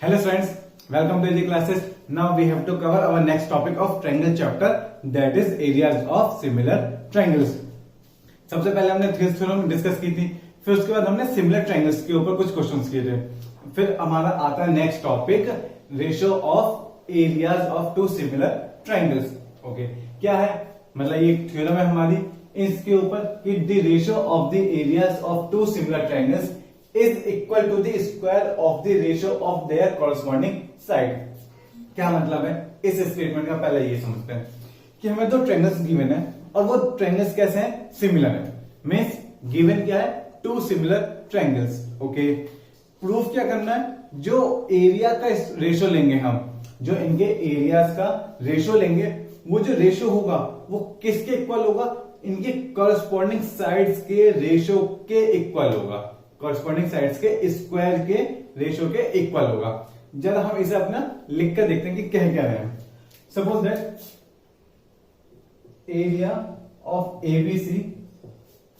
Hello friends, welcome to Easy Classes. Now we have to cover our next topic of triangle chapter, that is areas of similar triangles. सबसे पहले हमने theorem theorem discuss की थी, फिर उसके बाद हमने सिमिलर ट्रायंगल्स के ऊपर कुछ क्वेश्चंस किए थे. फिर हमारा आता है next topic, ratio of areas of two similar triangles. Okay, क्या है मतलब ये थ्योरम है हमारी इसके ऊपर कि the ratio of the areas of two similar triangles is equal to the square of the ratio of their corresponding side. क्या मतलब है इस स्टेटमेंट का? पहले ये समझते हैं कि हमें दो ट्रायंगल्स गिवन है और वो ट्रायंगल्स कैसे हैं? सिमिलर है. मींस गिवन क्या है? Two similar triangles. Okay, proof क्या करना है? जो एरिया का रेशियो लेंगे हम, जो इनके एरियाज का रेशियो लेंगे, वो जो रेशियो होगा वो किसके इक्वल होगा? इनके कॉरस्पॉन्डिंग साइड्स के रेशियो के इक्वल होगा. कॉरस्पॉन्डिंग साइड्स के स्क्वायर के रेशियो के इक्वल होगा. जरा हम इसे अपना लिख कर देखते हैं कि कह क्या रहे हैं. Suppose that area of ABC,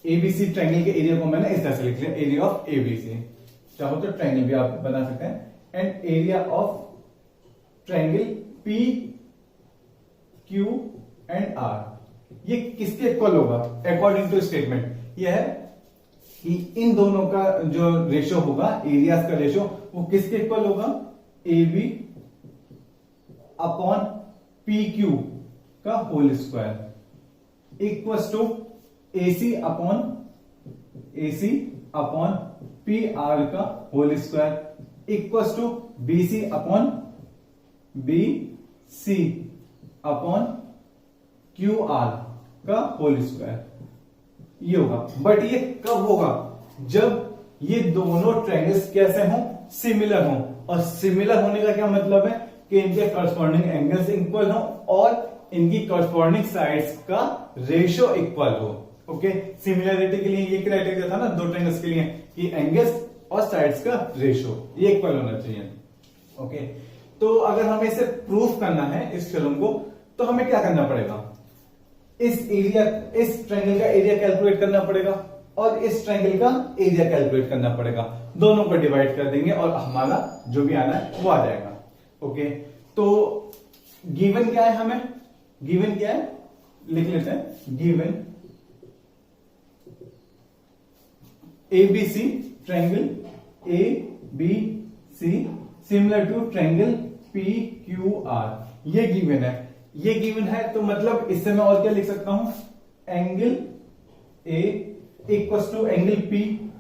ABC triangle के एरिया को मैंने इस तरह से लिख लिया, एरिया ऑफ एबीसी. चाहो तो ट्रायंगल भी आप बना सकते हैं. And area of triangle P Q and R, ये किसके इक्वल होगा? अकॉर्डिंग टू स्टेटमेंट यह है कि इन दोनों का जो रेशियो होगा, एरियाज का रेशियो, वो किसके इक्वल होगा? A B upon P Q का whole square equal to AC upon P R का whole square equal to BC upon B C upon Q R का होल स्क्वायर. ये होगा. बट ये कब होगा? जब ये दोनों ट्रायंगल्स कैसे हों? सिमिलर हों. और सिमिलर होने का क्या मतलब है? कि इनके कॉरस्पॉन्डिंग एंगल्स इक्वल हो और इनकी कॉरस्पॉन्डिंग साइड्स का रेशियो इक्वल हो. ओके, सिमिलरिटी के लिए ये क्राइटेरिया था ना दो ट्रायंगल्स के लिए कि एंगल्स और साइड्स का रेशियो ये इक्वल होना चाहिए. ओके, तो अगर हमें इसे प्रूफ करना है इस थ्योरम को, तो हमें क्या करना पड़ेगा? इस ट्रायंगल का एरिया कैलकुलेट करना पड़ेगा और इस ट्रायंगल का एरिया कैलकुलेट करना पड़ेगा. दोनों को डिवाइड कर देंगे और हमारा जो भी आना है वो आ जाएगा. ओके, तो गिवन क्या है? हमें गिवन क्या है लिख लेते हैं. Given ABC triangle A B C similar to triangle P Q R, ये गिवन है. ये गिवन है तो मतलब इससे मैं और क्या लिख सकता हूं? Angle A equal to angle P.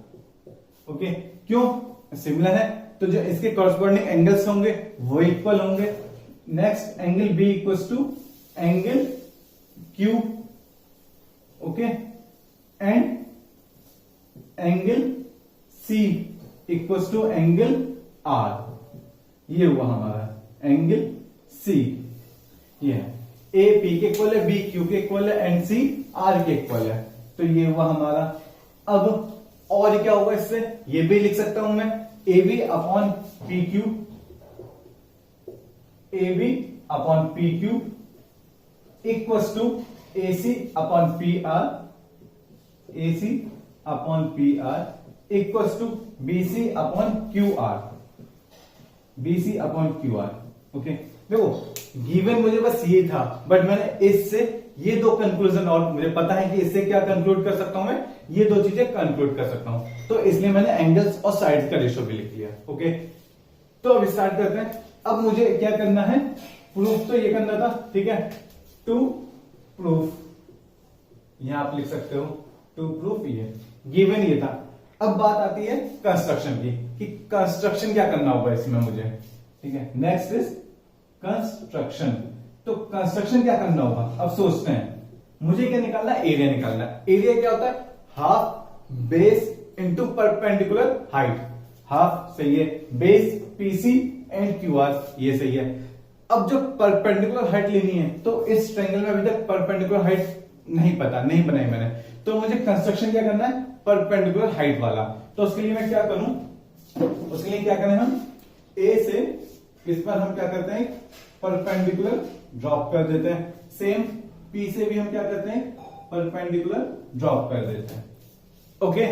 Okay, क्यों? सिमिलर है तो जो इसके कॉरस्पॉन्डिंग एंगल्स होंगे वो इक्वल होंगे. Next angle B equal to angle Q. Okay, and angle C equal to angle R. ये हुआ हमारा एंगल सी. ये ए पी के इक्वल है, बी क्यू के इक्वल है एंड सी आर के इक्वल है. तो ये हुआ हमारा. अब और क्या होगा इससे? ये भी लिख सकता हूं मैं, A B upon P Q, A B upon P Q equal to A C upon P R, A C upon P R equal to B C upon Q R, B C upon Q R. Okay, देखो given मुझे बस ये था, but मैंने इससे ये दो conclusion, और मुझे पता है कि इससे क्या कंक्लूड कर सकता हूं मैं, ये दो चीजें कंक्लूड कर सकता हूं. तो इसलिए मैंने एंगल्स और साइड्स का रेशियो भी लिख लिया. ओके, तो अब स्टार्ट करते हैं. अब मुझे क्या करना है? प्रूफ तो ये करना था, ठीक है. टू प्रूफ, यहां आप लिख सकते हो टू प्रूफ. ये गिवन ये था. अब बात आती है कंस्ट्रक्शन की, कि कंस्ट्रक्शन क्या करना होगा इसमें मुझे. ठीक है, नेक्स्ट इज कंस्ट्रक्शन. तो कंस्ट्रक्शन क्या करना होगा? अब सोचते हैं, मुझे क्या निकालना है? एरिया निकालना है. एरिया क्या होता है? Half base into perpendicular height. Half सही है, बेस पीसी एंड क्यूआर ये सही है. अब जो परपेंडिकुलर हाइट लेनी है, तो इस ट्रायंगल में अभी तक परपेंडिकुलर हाइट नहीं पता, नहीं बनाई मैंने, तो मुझे कंस्ट्रक्शन क्या करना है? परपेंडिकुलर हाइट वाला. तो उसके लिए मैं क्या करूं? उसके लिए क्या करें हम? ए से इस पर हम क्या करते हैं? परपेंडिकुलर ड्रॉप कर देते हैं. सेम पी से भी हम क्या करते हैं? परपेंडिकुलर ड्रॉप कर देते हैं. ओके,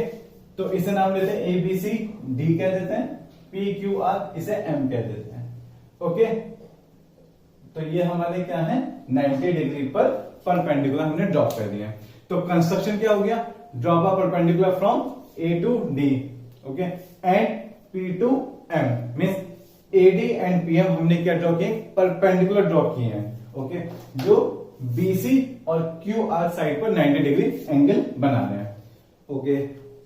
तो इसे नाम लेते हैं ए बी सी डी कह देते हैं. पी क्यू आर, इसे एम कह देते हैं। ओके, तो ये हमारे क्या है 90 डिग्री पर परपेंडिकुलर हमने ड्रॉप कर दिया। तो कंस्ट्रक्शन क्या हो गया, drop a perpendicular from A to D, okay, and P to M means AD and PM हमने क्या ड्रॉ किए, परपेंडिकुलर ड्रॉ किए हैं। ओके, जो बीसी और क्यू आर साइड पर 90 डिग्री एंगल बना रहे हैं। ओके,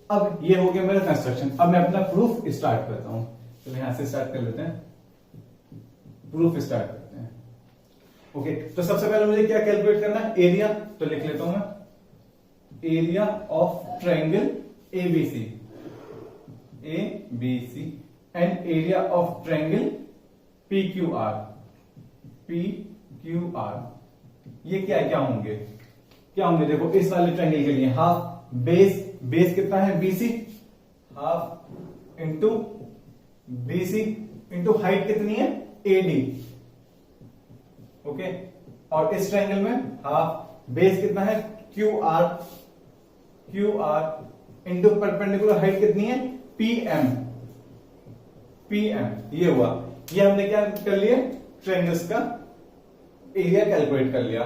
अब ये हो गया मेरा कंस्ट्रक्शन। अब मैं अपना प्रूफ स्टार्ट करता हूं। तो यहां से स्टार्ट कर लेते हैं, प्रूफ स्टार्ट करते हैं। ओके, तो सबसे पहले मुझे क्या कैलकुलेट करना है, एरिया। तो लिख लेता हूं मैं area of triangle ABC, ABC and area of triangle PQR, PQR. ये क्या क्या होंगे, क्या होंगे, देखो इस वाले ट्रायंगल के लिए हाफ बेस, बेस कितना है BC, half into BC into height कितनी है एडी। ओके, और इस ट्रायंगल में हाफ बेस कितना है Q R, Q R into perpendicular height कितनी है पीएम, पीएम। ये हुआ, ये हमने क्या कर लिया, ट्रायंगल्स का एरिया कैलकुलेट कर लिया।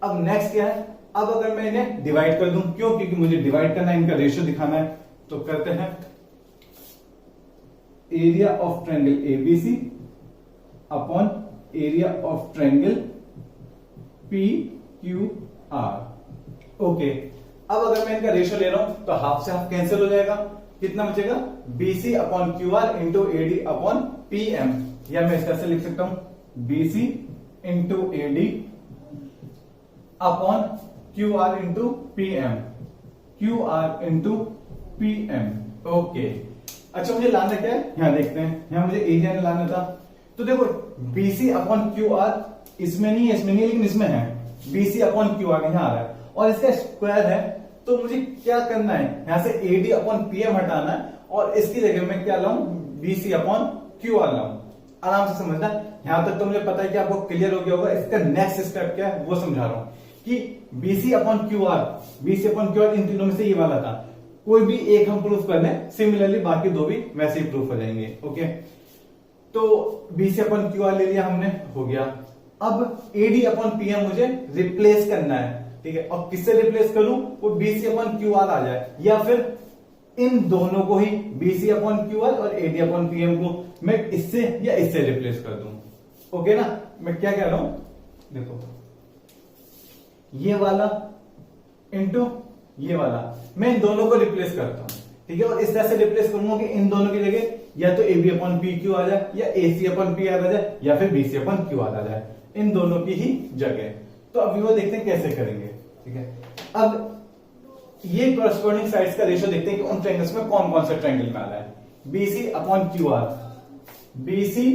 अब नेक्स्ट क्या है, अब अगर मैं इन्हें डिवाइड कर दूं, क्यों, क्योंकि मुझे डिवाइड करना है, इनका रेशियो दिखाना है। तो करते हैं area of triangle ABC upon area of triangle P Q R. Okay, अब अगर मैं इनका रेशियो ले रहा हूं तो हाफ से हाफ कैंसिल हो जाएगा, कितना बचेगा BC upon Q R into AD upon P M, या मैं इस तरह से लिख सकता हूं BC into AD upon Q R into P M, Q R into P M. Okay, अच्छा मुझे लाना क्या है, यहां देखते हैं, यहां मुझे एरिया में लाना था। तो देखो बीसी अपॉन क्यू आर इसमें नहीं है, इसमें नहीं है, लेकिन इसमें है, बीसी अपॉन क्यू आर यहां आ रहा है और इसका स्क्वायर है। तो मुझे क्या करना है, यहां से एडी अपॉन पीएम हटाना है और इसकी जगह मैं क्या लाऊं, बीसी अपॉन क्यू आर लाऊं। आराम से समझना, यहां तक तो मुझे पता है कि आपको क्लियर हो गया होगा। इसका नेक्स्ट स्टेप क्या है वो समझा रहा हूं कि BC upon Q R, BC upon Q R इन तीनों में से ये वाला था, कोई भी एक हम प्रूफ कर लें, सिमिलरली बाकी दो भी वैसे ही प्रूफ हो जाएंगे। ओके, तो बीसी अपॉन क्यू आर ले लिया हमने, हो गया। अब एडी अपॉन पीएम मुझे रिप्लेस करना है, ठीक है, और किससे रिप्लेस करूं, वो बीसी अपॉन क्यू आर आ जाए, या फिर इन दोनों को ही बीसी अपॉन क्यू आर और एडी अपॉन पीएम को मैं इससे या इससे रिप्लेस कर दूं। ओके ना, मैं क्या कह रहा हूं, देखो ये वाला इंटू ये वाला, मैं इन दोनों को रिप्लेस करता हूं, ठीक है, और इस तरह से रिप्लेस करूंगा कि इन दोनों की जगह या तो A B upon P Q आ जाए, या A C upon P R आ जाए, या फिर B C upon Q R आ जाए, इन दोनों की ही जगह। तो अभी वो देखते हैं कैसे करेंगे, ठीक है। अब ये कॉरस्पॉन्डिंग साइड्स का रेशियो देखते हैं कि उन ट्रायंगल्स में कौन कौन सा ट्रायंगल में आ रहा है। BC upon Q R, BC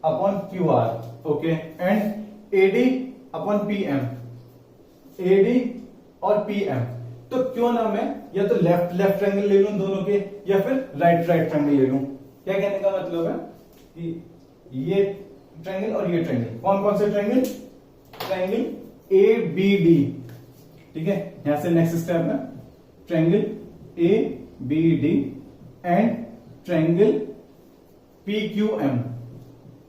upon Q R, okay, and AD upon PM, AD और पीएम। तो क्यों ना मैं या तो लेफ्ट लेफ्ट ट्रायंगल ले लूं दोनों के, या फिर राइट राइट ट्रायंगल ले लूं। क्या कहने का मतलब है कि ये ट्रायंगल और ये ट्रायंगल, कौन कौन से triangle, triangle A B D, ठीक है। यहां से नेक्स्ट स्टेप है triangle A B D and triangle P Q M,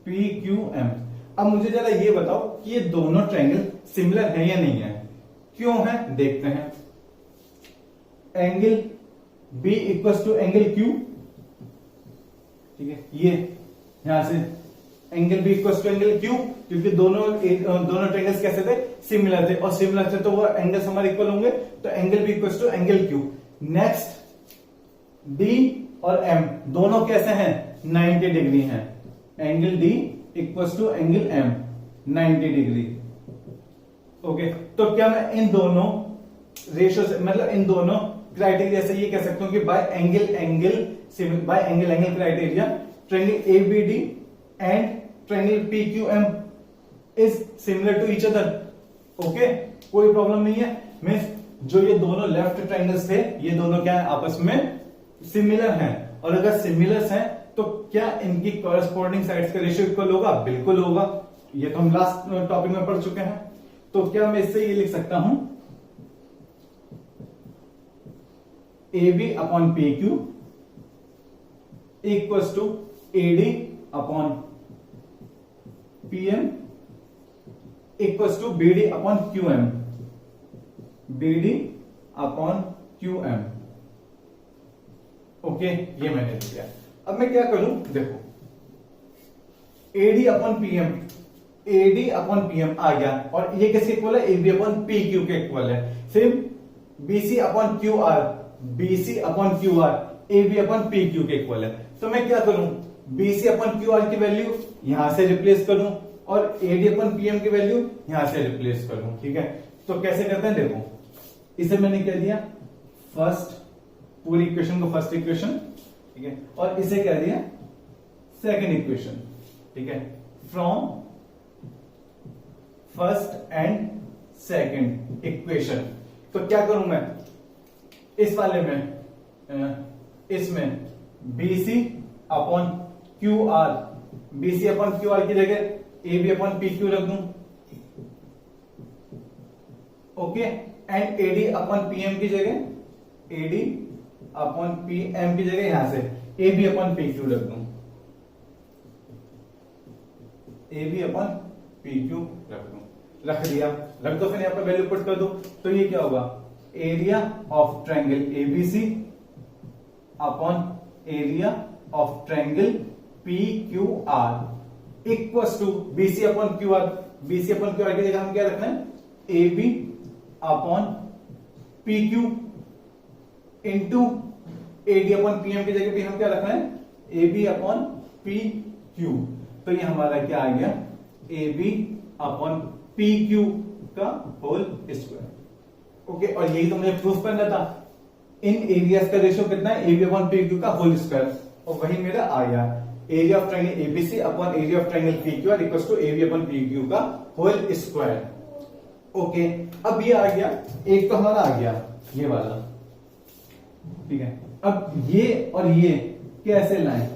P Q M. अब मुझे जरा ये बताओ कि ये दोनों ट्रायंगल सिमिलर है या नहीं है, क्यों है देखते हैं। Angle B equal to angle Q, ठीक है, ये यहां से angle B equal to angle Q, क्योंकि दोनों ट्रायंगल्स कैसे थे, सिमिलर थे, और सिमिलर थे तो वो एंगल्स हमारे इक्वल होंगे, तो angle B equal to angle Q. Next D और एम दोनों कैसे हैं, 90 डिग्री हैं, angle D equal to angle M 90 degree. Okay, तो क्या मैं इन दोनों रेशियो से, मतलब इन दोनों क्राइटेरिया से ये कह सकता हूं कि by angle angle criteria triangle ABD and triangle PQM is similar to each other. Okay, कोई प्रॉब्लम नहीं है। मींस जो ये दोनों लेफ्ट ट्रायंगल्स थे, ये दोनों क्या है, आपस में सिमिलर हैं, और अगर सिमिलर्स हैं तो क्या इनकी कॉरस्पॉन्डिंग साइड्स का रेशियो इक्वल होगा, बिल्कुल होगा। ये तो हम लास्ट टॉपिक में पढ़ चुके हैं। तो क्या मैं इससे ये लिख सकता हूं, A B upon P Q equal to AD upon PM equals to BD upon QM, BD upon QM। Okay, ये मैंने लिख दिया। अब मैं क्या करूं, देखो AD upon PM, AD upon PM आ गया, और ये किसके इक्वल है, AB अपॉन PQ के इक्वल है। फिर BC upon QR, BC upon QR AB upon PQ के इक्वल है। तो मैं क्या करूं, BC अपॉन QR की वैल्यू यहां से रिप्लेस करूं और AD अपॉन PM की वैल्यू यहां से रिप्लेस करूं। ठीक है, तो कैसे करते हैं, देखो इसे मैंने क्या दिया, फर्स्ट, पूरी इक्वेशन को फर्स्ट इक्वेशन, ठीक है, और इसे क्या दिया, सेकेंड इक्वेशन। ठीक है, from first and second equation. तो क्या करूं मैं इस वाले में, इसमें BC upon QR, BC upon QR की जगह AB अपॉन PQ रख दूं, okay, and AD upon PM की जगह AD अपॉन PM की जगह यहां से AB अपॉन PQ रख दूं, AB अपॉन PQ रख दूं, रख दिया, रख दो, फिर यहां पर वैल्यू पुट कर दो। तो ये क्या होगा, area of triangle ABC upon area of triangle PQR equals to BC upon QR, BC upon QR की जगह हम क्या रखना है, AB upon PQ into AD upon PM की जगह भी हम क्या रखना है, AB अपॉन PQ। तो ये हमारा क्या आ गया, AB अपॉन PQ का होल स्क्वायर। ओके, और यही तो मुझे प्रूफ करना था, इन एरियाज का रेशियो कितना है, AB अपॉन PQ का होल स्क्वायर, और वही मेरा आ गया, area of triangle ABC upon area of triangle PQR equals to AB upon PQ का होल स्क्वायर। ओके, अब ये आ गया, एक तो हमारा आ गया ये वाला, ठीक है। अब ये और ये कैसे लाएं,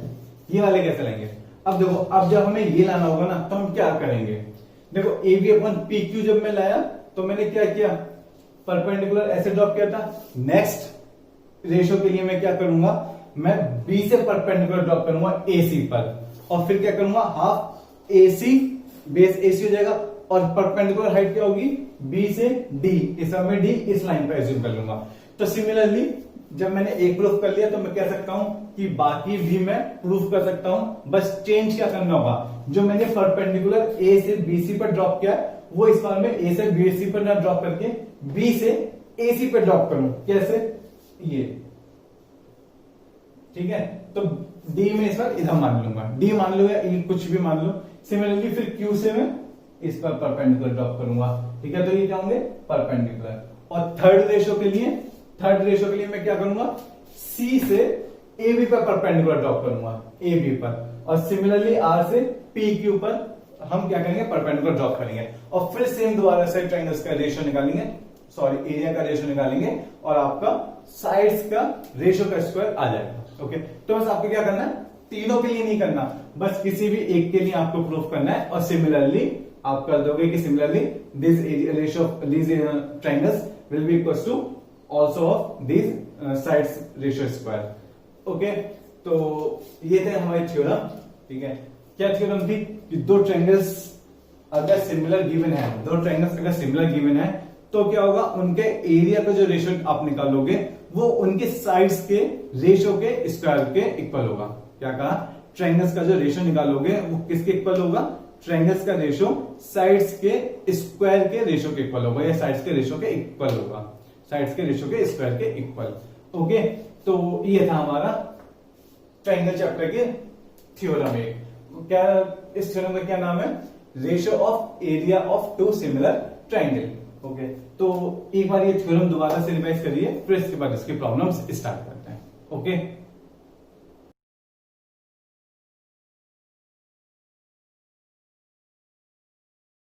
ये वाले कैसे लाएंगे, अब देखो, अब जब हमें ये लाना होगा ना, तो हम क्या करेंगे, देखो AB अपॉन PQ जब मैं लाया तो मैंने क्या किया, परपेंडिकुलर ऐसे ड्रॉप किया था। नेक्स्ट रेशियो के लिए मैं क्या करूंगा, मैं B से परपेंडिकुलर ड्रॉप करूंगा AC पर, और फिर क्या करूंगा, हाफ AC बेस AC हो जाएगा, और परपेंडिकुलर हाइट क्या होगी, B से D, इस में D इस लाइन पर एज्यूम कर लूंगा। तो सिमिलरली जब मैंने एक प्रूफ कर लिया तो मैं कह सकता हूं कि बाकी भी मैं प्रूफ कर सकता हूं, बस चेंज क्या करना होगा, जो मैंने परपेंडिकुलर A से BC पर ड्रॉप किया वो इस बार में A से BC पर ना ड्रॉप करके B से AC पर ड्रॉप करूं, कैसे, ये, ठीक है। तो D में इस बार इधर मान लूंगा, D मान लो या E कुछ भी मान लो। सिमिलरली फिर Q से मैं इस पर परपेंडिकुलर ड्रॉप करूंगा, ठीक है, तो ये क्या होंगे, परपेंडिकुलर। और थर्ड रेशियो के लिए मैं क्या करूंगा, C से AB पर परपेंडिकुलर ड्रॉप करूंगा, AB पर, और सिमिलरली R से PQ पर हम क्या करेंगे, परपेंडिकुलर ड्रॉप करेंगे, और फिर सेम दोबारा से ट्रायंगल्स का रेशियो निकालेंगे, सॉरी एरिया का रेशियो निकालेंगे, और आपका साइड्स का रेशियो का स्क्वायर आ जाएगा। ओके, तो बस आपको क्या करना है, तीनों के लिए नहीं करना, बस किसी भी एक के लिए आपको प्रूफ करना है, और सिमिलरली आप कर दोगे कि similarly this ratio of this triangles will be equal to also of this sides ratio square. Okay, तो ये थे हमारे थ्योरम, ठीक है। क्या थ्योरम थी कि दो ट्रायंगल्स अगर सिमिलर गिवन है, तो क्या होगा, उनके एरिया का जो रेशियो आप निकालोगे वो उनके साइड्स के रेशियो के स्क्वायर के इक्वल होगा। क्या कहा, ट्रायंगल्स का जो रेशियो निकालोगे वो किसके इक्वल होगा, ट्रायंगल्स का रेशियो साइड्स के स्क्वायर के रेशियो के इक्वल होगा, या साइड्स के रेशियो के इक्वल होगा, साइड्स के रेशियो के स्क्वायर के इक्वल। ओके, तो ये था हमारा ट्रायंगल चैप्टर के थ्योरम। क्या इस थ्योरम का क्या नाम है, ratio of area of two similar triangle. Okay, तो एक बार ये थ्योरम दोबारा से रिवाइज करिए, फिर इसके बाद इसकी प्रॉब्लम्स स्टार्ट करते हैं। ओके।